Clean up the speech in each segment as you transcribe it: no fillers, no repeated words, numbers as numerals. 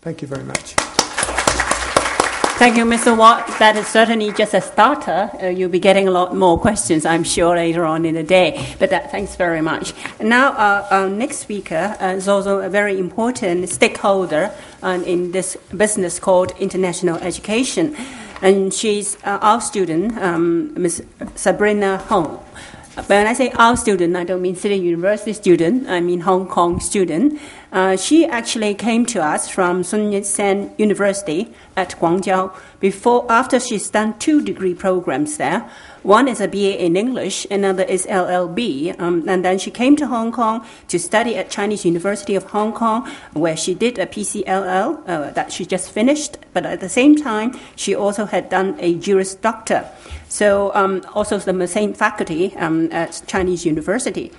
Thank you very much. Thank you, Mr. Watt. That is certainly just a starter. You'll be getting a lot more questions, I'm sure, later on in the day. But thanks very much. And now our next speaker is also a very important stakeholder in this business called international education. And she's our student, Ms. Sabrina Hong. When I say our student, I don't mean City University student, I mean Hong Kong student. She actually came to us from Sun Yat-sen University at Guangzhou after she's done 2 degree programs there. One is a BA in English, another is LLB. And then she came to Hong Kong to study at Chinese University of Hong Kong, where she did a PCLL that she just finished. But at the same time, she also had done a Juris Doctor. So also the same faculty at Chinese University.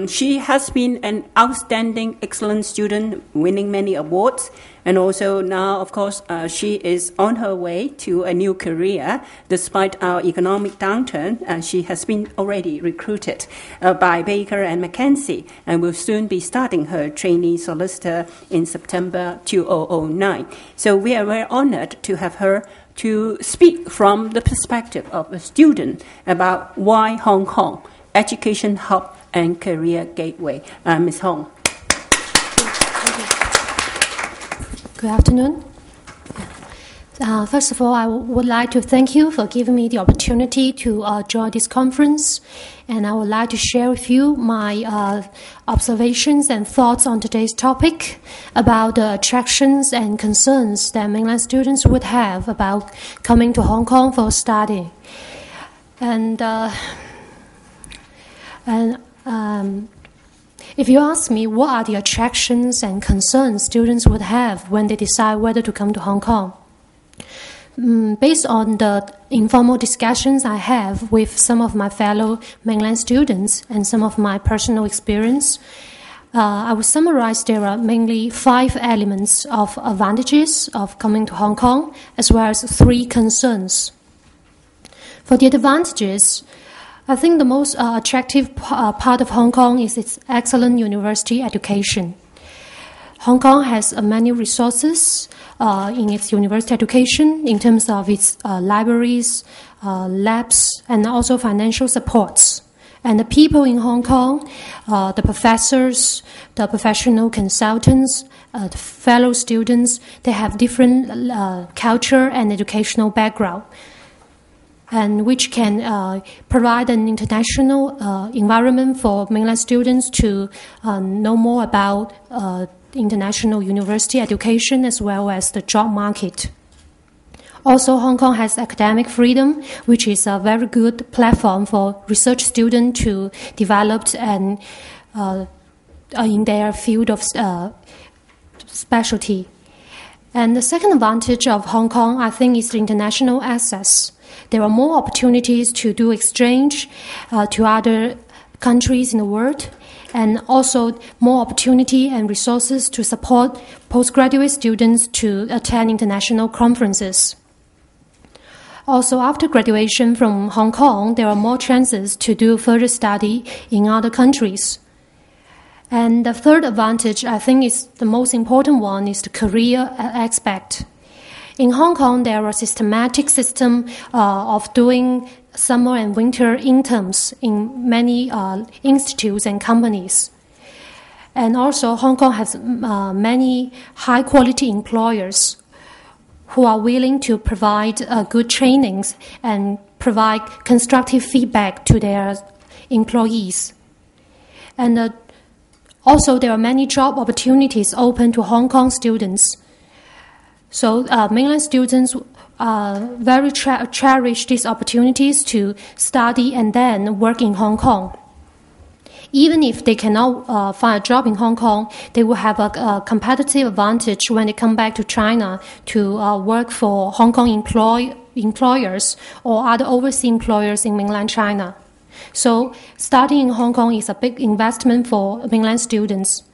She has been an outstanding, excellent student, winning many awards. And also now, of course, she is on her way to a new career. Despite our economic downturn, she has been already recruited by Baker and McKenzie and will soon be starting her trainee solicitor in September 2009. So we are very honored to have her to speak from the perspective of a student about why Hong Kong, education hub and career gateway. Ms. Hong. Good afternoon. First of all, I would like to thank you for giving me the opportunity to join this conference, and I would like to share with you my observations and thoughts on today's topic about the attractions and concerns that mainland students would have about coming to Hong Kong for study. If you ask me what are the attractions and concerns students would have when they decide whether to come to Hong Kong, based on the informal discussions I have with some of my fellow mainland students and some of my personal experience, I would summarize there are mainly 5 elements of advantages of coming to Hong Kong, as well as 3 concerns. For the advantages, I think the most attractive part of Hong Kong is its excellent university education. Hong Kong has many resources in its university education in terms of its libraries, labs, and also financial supports. And the people in Hong Kong, the professors, the professional consultants, the fellow students, they have different culture and educational background, and which can provide an international environment for mainland students to know more about international university education as well as the job market. Also, Hong Kong has academic freedom, which is a very good platform for research students to develop and in their field of specialty. And the second advantage of Hong Kong, I think, is the international access. There are more opportunities to do exchange to other countries in the world, and also more opportunity and resources to support postgraduate students to attend international conferences. Also, after graduation from Hong Kong, there are more chances to do further study in other countries. And the third advantage, I think, is the most important one, is the career aspect. In Hong Kong, there are a systematic system of doing summer and winter interns in many institutes and companies. And also, Hong Kong has many high-quality employers who are willing to provide good trainings and provide constructive feedback to their employees. And also, there are many job opportunities open to Hong Kong students. So mainland students very cherish these opportunities to study and then work in Hong Kong. Even if they cannot find a job in Hong Kong, they will have a competitive advantage when they come back to China to work for Hong Kong employers or other overseas employers in mainland China. So studying in Hong Kong is a big investment for mainland students.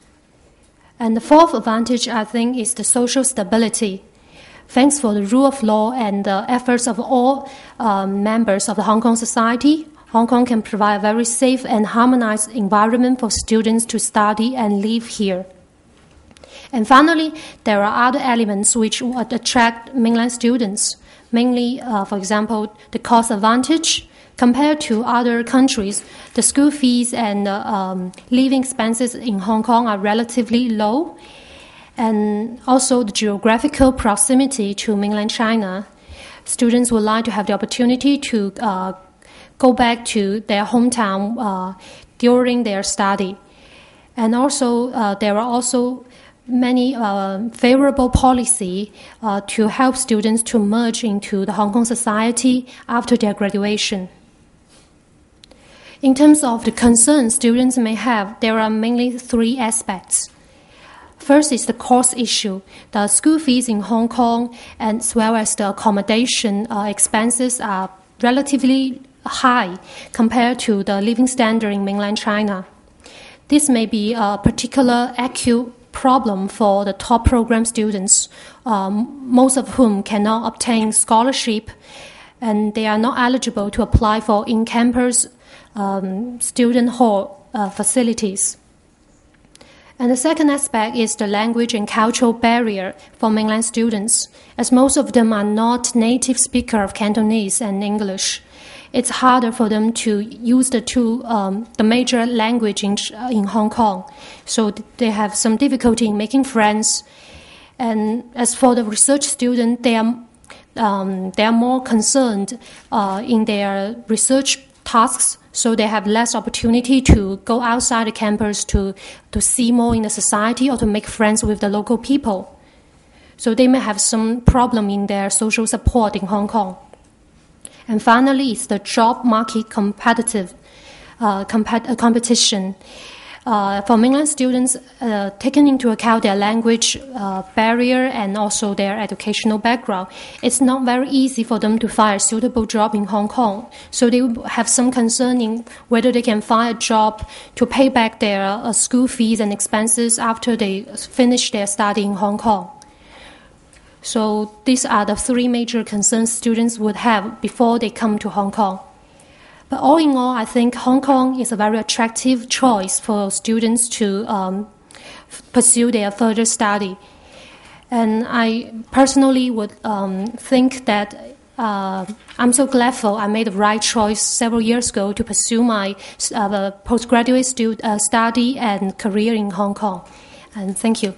And the fourth advantage, I think, is the social stability. Thanks for the rule of law and the efforts of all members of the Hong Kong society, Hong Kong can provide a very safe and harmonized environment for students to study and live here. And finally, there are other elements which would attract mainland students, mainly, for example, the cost advantage. Compared to other countries, the school fees and living expenses in Hong Kong are relatively low, and also the geographical proximity to mainland China. Students would like to have the opportunity to go back to their hometown during their study. And also, there are also many favorable policy to help students to merge into the Hong Kong society after their graduation. In terms of the concerns students may have, there are mainly three aspects. First is the cost issue. The school fees in Hong Kong, as well as the accommodation expenses, are relatively high compared to the living standard in mainland China. This may be a particular acute problem for the top program students, most of whom cannot obtain scholarship, and they are not eligible to apply for in-campus student hall facilities. And the second aspect is the language and cultural barrier for mainland students, as most of them are not native speakers of Cantonese and English. It's harder for them to use the major language in Hong Kong, so they have some difficulty in making friends. And as for the research student, they are more concerned in their research tasks, so they have less opportunity to go outside the campus to see more in the society or to make friends with the local people. So they may have some problem in their social support in Hong Kong. And finally, it's the job market competition. For mainland students, taking into account their language barrier and also their educational background, it's not very easy for them to find a suitable job in Hong Kong. So they have some concern in whether they can find a job to pay back their school fees and expenses after they finish their study in Hong Kong. So these are the three major concerns students would have before they come to Hong Kong. But all in all, I think Hong Kong is a very attractive choice for students to pursue their further study. And I personally would think that I'm so grateful I made the right choice several years ago to pursue my postgraduate study and career in Hong Kong. And thank you.